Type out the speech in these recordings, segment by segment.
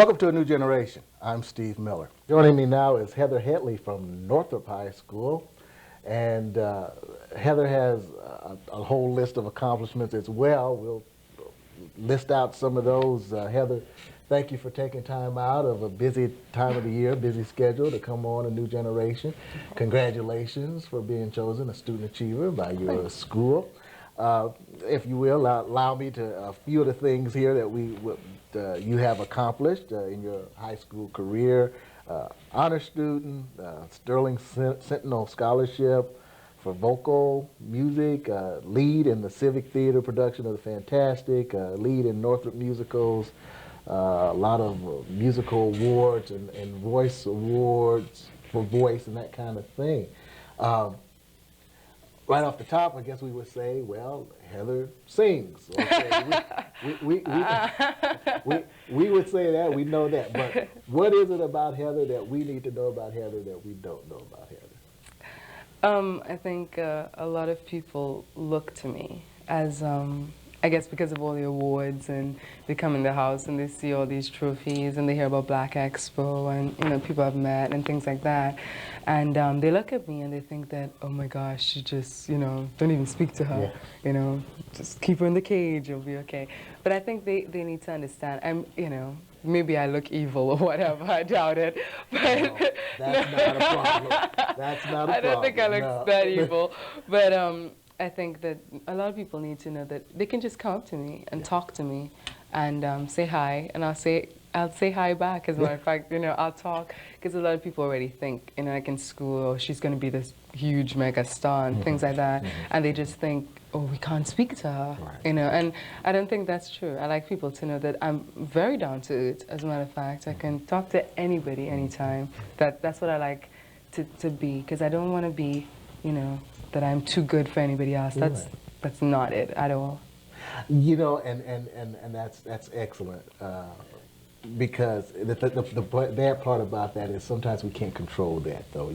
Welcome to A New Generation. I'm Steve Miller. Joining me now is Heather Headley from Northrop High School. And Heather has a whole list of accomplishments as well. We'll list out some of those. Heather, thank you for taking time out of a busy time of the year, busy schedule to come on A New Generation. Congratulations for being chosen a student achiever by your school. If you will, allow me to a few of the things here that you have accomplished in your high school career. Honor student, Sterling Sentinel Scholarship for vocal music, lead in the Civic Theater production of The Fantastic, lead in Northrop musicals, a lot of musical awards and voice awards for voice and that kind of thing. Right off the top, I guess we would say, well, Heather sings. Okay. we would say that, we know that. But what is it about Heather that we need to know about Heather that we don't know about Heather? I think a lot of people look to me as, I guess because of all the awards, and they come in the house and they see all these trophies and they hear about Black Expo and people I've met and things like that. And they look at me and they think that, oh my gosh, you just, don't even speak to her. Yeah. Just keep her in the cage, you'll be okay. But I think they need to understand, maybe I look evil or whatever, I doubt it. But no, that's not a problem. That's not a problem. I don't think I look that evil. But I think that a lot of people need to know that they can just come up to me and talk to me and say hi, and I'll say hi back. As a matter of fact, I'll talk, because a lot of people already think, like in school, oh, she's going to be this huge mega star and things like that, and they just think, oh, we can't speak to her, and I don't think that's true. I like people to know that I'm very down to earth. As a matter of fact, I can talk to anybody anytime. That's what I like to be, because I don't want to be, that I'm too good for anybody else. That's not it at all. And that's excellent. Because the bad part about that is sometimes we can't control that, though.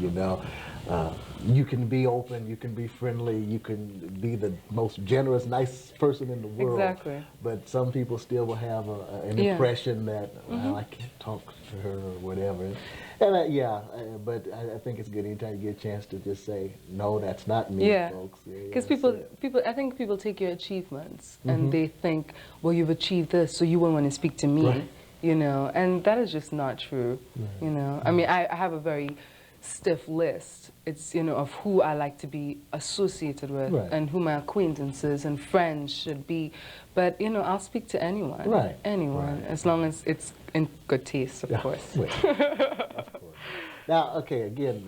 You can be open, you can be friendly, you can be the most generous, nice person in the world. Exactly. But some people still will have an impression that, well, I can't talk to her or whatever. And but I think it's good anytime you get a chance to just say, no, that's not me, folks. Because I think people take your achievements and they think, well, you've achieved this, so you won't want to speak to me. Right. And that is just not true. I mean, I have a very stiff list. It's, of who I like to be associated with and who my acquaintances and friends should be. But, I'll speak to anyone. Anyone, as long as it's in good taste, of course. Of course. Now, okay, again,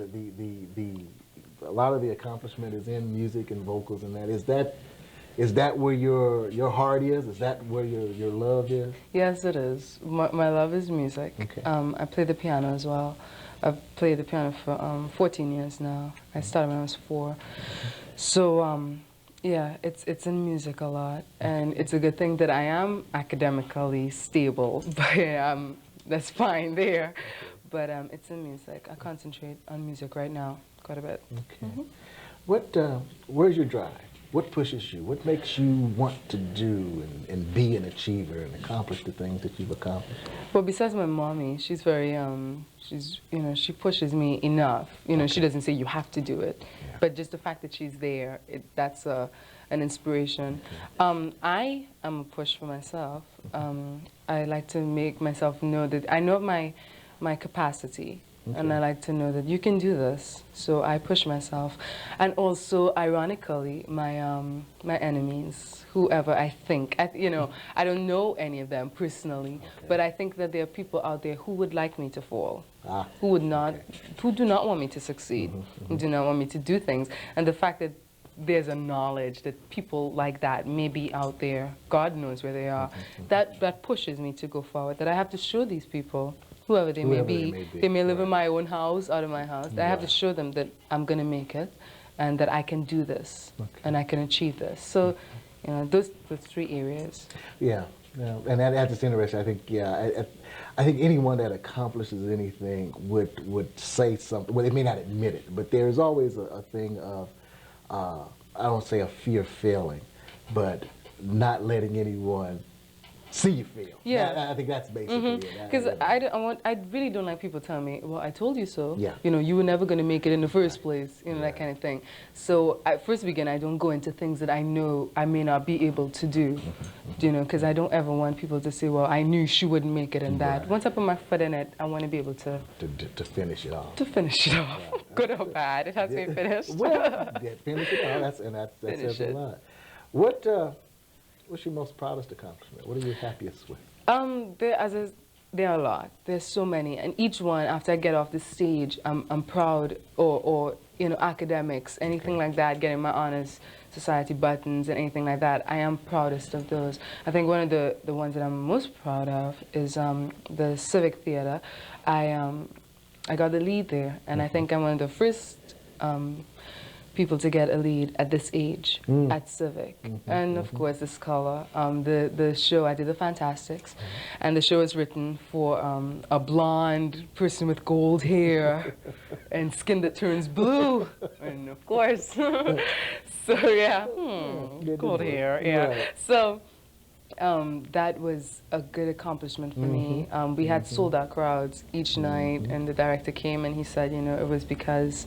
a lot of the accomplishment is in music and vocals and that. Is that where your heart is? Is that where your love is? Yes, it is. My love is music. Okay. I play the piano as well. I've played the piano for 14 years now. I started when I was 4. So, yeah, it's in music a lot. And it's a good thing that I am academically stable. But that's fine there. But it's in music. I concentrate on music right now quite a bit. Okay. Where's your drive? What pushes you? What makes you want to do and be an achiever and accomplish the things that you've accomplished? Well, besides my mommy, she's very, she pushes me enough. She doesn't say you have to do it, but just the fact that she's there, that's an inspiration. I am a push for myself. I like to make myself know that I know my capacity. And I like to know that you can do this, so I push myself. And also, ironically, my my enemies, whoever I think, I don't know any of them personally, but I think that there are people out there who would like me to fall, who do not want me to succeed, who do not want me to do things. And the fact that there's a knowledge that people like that may be out there, God knows where they are, that pushes me to go forward, that I have to show these people, whoever they may be. They may live in my own house, out of my house. I have to show them that I'm going to make it and that I can do this and I can achieve this. So, those 3 areas. Yeah, and that's interesting. I think, I think anyone that accomplishes anything would say something. Well, they may not admit it, but there's always a thing of, I don't say a fear of failing, but not letting anyone see you fail. Yeah. I think that's basically it. Because I really don't like people telling me, well, I told you so. Yeah. You know, you were never going to make it in the first place, you know, that kind of thing. So at first begin, I don't go into things that I know I may not be able to do, you know, because I don't ever want people to say, well, I knew she wouldn't make it in that. Once I put my foot in it, I want to be able to finish it off. To finish it off. Good or bad, it has to be finished. Well, finish it off. That says a lot. What's your most proudest accomplishment? What are you happiest with? There are a lot. There's so many, and each one after I get off the stage, I'm proud. Or you know, academics, anything like that, getting my honors society buttons and anything like that. I am proudest of those. I think one of the ones that I'm most proud of is the Civic Theater. I got the lead there, and I think I'm one of the first people to get a lead at this age at Civic. And of course the Scholar. The show, I did the Fantastics, and the show is written for a blonde person with gold hair and skin that turns blue, and of course, so yeah, gold hair, yeah. Right. So that was a good accomplishment for me. We had sold out crowds each night, and the director came and he said, you know, it was because,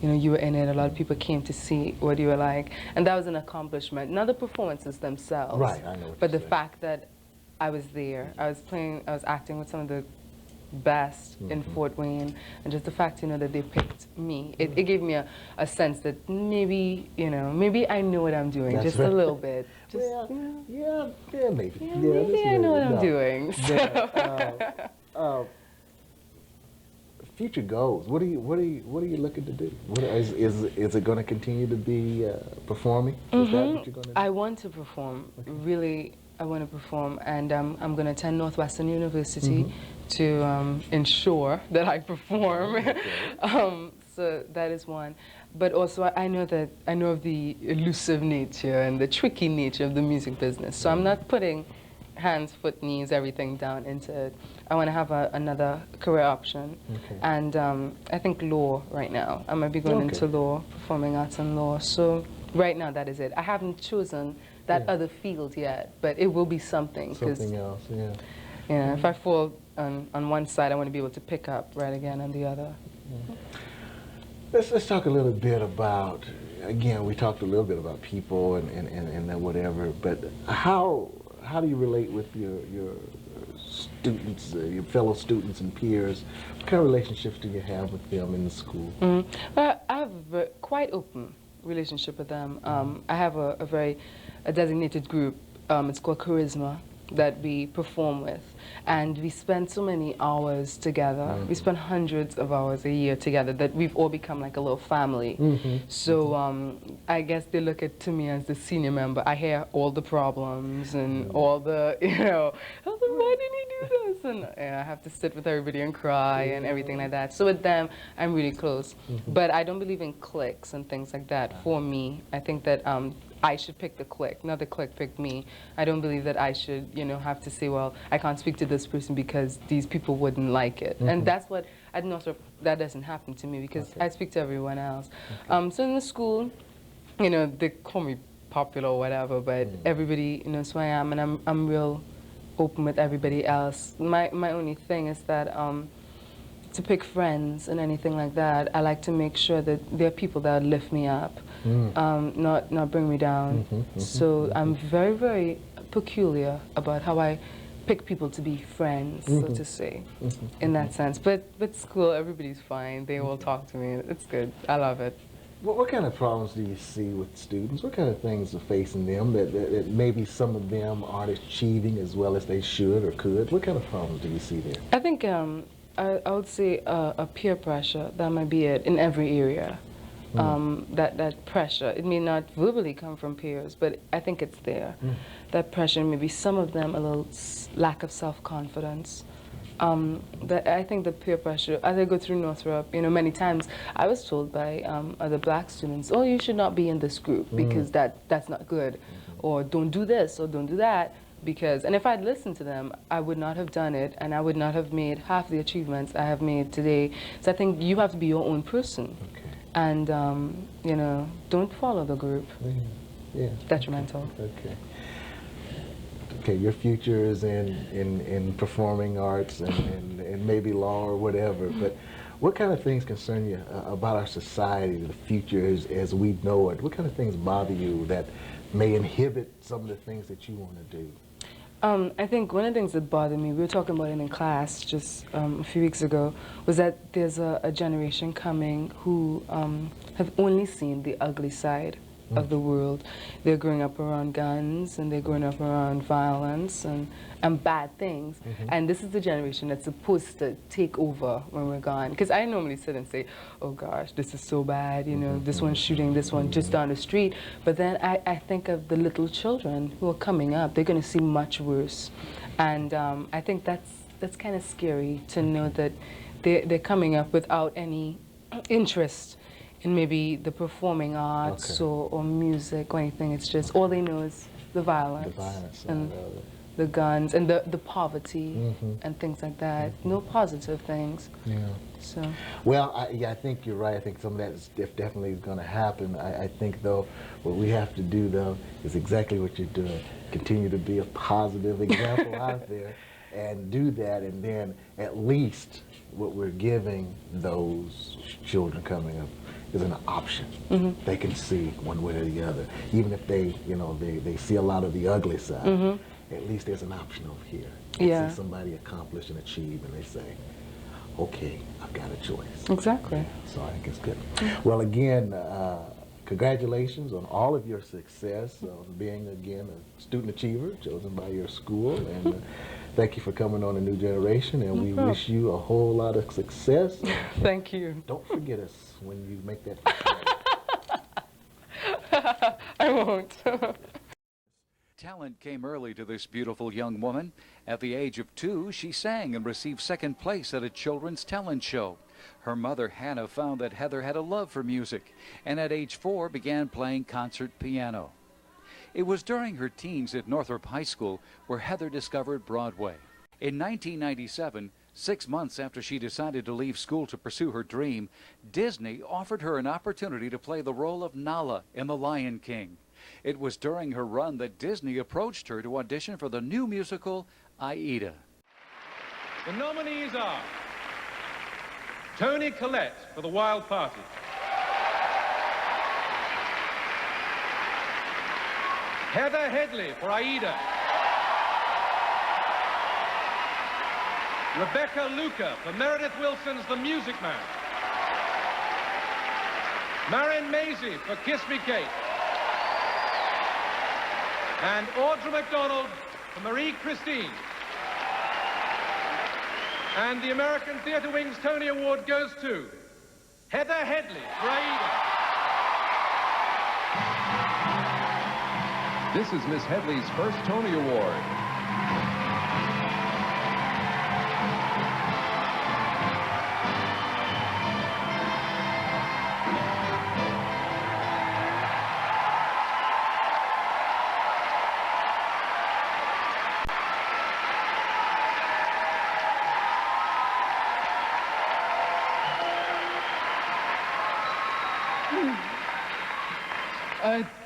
you know, you were in it. A lot of people came to see what you were like, and that was an accomplishment. Not the performances themselves, Right, I know what but you're the saying. fact that I was there. I was acting with some of the best in Fort Wayne, and just the fact, you know, that they picked me, it gave me a sense that maybe, you know, maybe I know what I'm doing. That's just right. a little bit. Just, Yeah, maybe. yeah, maybe I know what I'm doing. Yeah, future goals. What are you looking to do? Is it going to continue to be performing? Is that what you're going to do? I want to perform. Really, I want to perform, and I'm going to attend Northwestern University to ensure that I perform. So that is one. But also, I know of the elusive nature and the tricky nature of the music business. So I'm not putting hands, foot, knees, everything down into it. I want to have another career option. And I think law right now. I might be going into law, performing arts and law. So right now, that is it. I haven't chosen that other field yet, but it will be something. Something else, yeah. Yeah, if I fall on one side, I want to be able to pick up right again on the other. Let's talk a little bit about, again, we talked a little bit about people and that whatever, but how do you relate with your students, your fellow students and peers? What kind of relationships do you have with them in the school? Well, I have a quite open relationship with them. I have a designated group. It's called Charisma, that we perform with, and we spend so many hours together. We spend hundreds of hours a year together that we've all become like a little family. So I guess they look to me as the senior member. I hear all the problems and all the, you know, why didn't you do this? And I have to sit with everybody and cry and everything like that. So with them, I'm really close. But I don't believe in cliques and things like that. For me, I think that I should pick the clique, not the clique pick me. I don't believe that I should, you know, have to say, well, I can't speak to this person because these people wouldn't like it. And that's what, at Northrop, that doesn't happen to me because I speak to everyone else. So in the school, you know, they call me popular or whatever, but everybody knows who I am, and I'm real open with everybody else. My only thing is that to pick friends and anything like that, I like to make sure that there are people that lift me up, not bring me down. So I'm very, very peculiar about how I pick people to be friends, so to say, in that sense. But with school, everybody's fine. They all talk to me. It's good. I love it. What kind of problems do you see with students? What kind of things are facing them that maybe some of them aren't achieving as well as they should or could? What kind of problems do you see there? I think I would say a peer pressure. That might be it in every area. That pressure, it may not verbally come from peers, but I think it's there. That pressure, maybe some of them a little lack of self-confidence. I think the peer pressure, as I go through Northrop, you know, many times I was told by other black students, oh, you should not be in this group because that's not good, or don't do this, or don't do that. Because, and if I'd listened to them, I would not have done it, and I would not have made half the achievements I have made today. So I think you have to be your own person. And, you know, don't follow the group. Yeah. Detrimental. Okay. Okay, your future is in performing arts and maybe law or whatever, but what kind of things concern you about our society, the future as we know it? What kind of things bother you that may inhibit some of the things that you want to do? I think one of the things that bothered me, we were talking about it in class just a few weeks ago, was that there's a generation coming who have only seen the ugly side of the world. They're growing up around guns, and they're growing up around violence and bad things. And this is the generation that's supposed to take over when we're gone. Because I normally sit and say, oh gosh, this is so bad, you know, this one's shooting this one just down the street. But then I think of the little children who are coming up. They're going to see much worse. And I think that's kind of scary to know that they're coming up without any interest in maybe the performing arts or music or anything. It's just all they know is the violence, and the guns and the poverty and things like that. No positive things. Yeah. So. Well, I think you're right. I think some of that is definitely going to happen. I think, though, what we have to do, though, is exactly what you're doing. Continue to be a positive example out there and do that, and then at least what we're giving those children coming up is an option. They can see one way or the other. Even if they, you know, they see a lot of the ugly side, at least there's an option over here. They see somebody accomplish and achieve, and they say, okay, I've got a choice. Exactly. So I think it's good. Well, again, congratulations on all of your success, on being, again, a student achiever chosen by your school, and thank you for coming on A New Generation, and we wish you a whole lot of success. Thank you. Don't forget us when you make that. I won't. Talent came early to this beautiful young woman. At the age of 2, she sang and received second place at a children's talent show. Her mother, Hannah, found that Heather had a love for music, and at age 4 began playing concert piano. It was during her teens at Northrop High School where Heather discovered Broadway. In 1997, 6 months after she decided to leave school to pursue her dream, Disney offered her an opportunity to play the role of Nala in The Lion King. It was during her run that Disney approached her to audition for the new musical, Aida. The nominees are Toni Collette for The Wild Party, Heather Headley for Aida, Rebecca Luker for Meredith Wilson's The Music Man, Marin Maisie for Kiss Me Kate, and Audra McDonald for Marie Christine. And the American Theatre Wing's Tony Award goes to Heather Headley for Aida. This is Miss Headley's first Tony Award.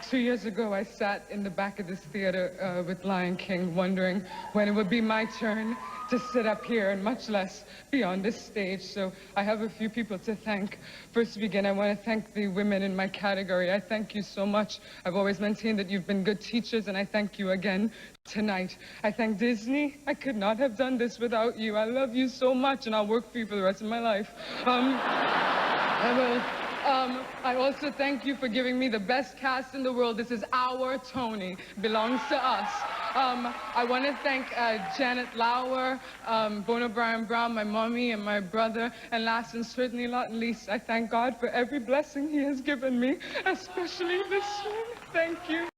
Two years ago, I sat in the back of this theater with Lion King, wondering when it would be my turn to sit up here, and much less be on this stage. So I have a few people to thank. First to begin, I want to thank the women in my category. I thank you so much. I've always maintained that you've been good teachers, and I thank you again tonight. I thank Disney. I could not have done this without you. I love you so much, and I'll work for you for the rest of my life. I also thank you for giving me the best cast in the world. This is our Tony. Belongs to us. I want to thank Janet Lauer, Bono Brian Brown, my mommy, and my brother. And last and certainly not least, I thank God for every blessing he has given me, especially this one. Thank you.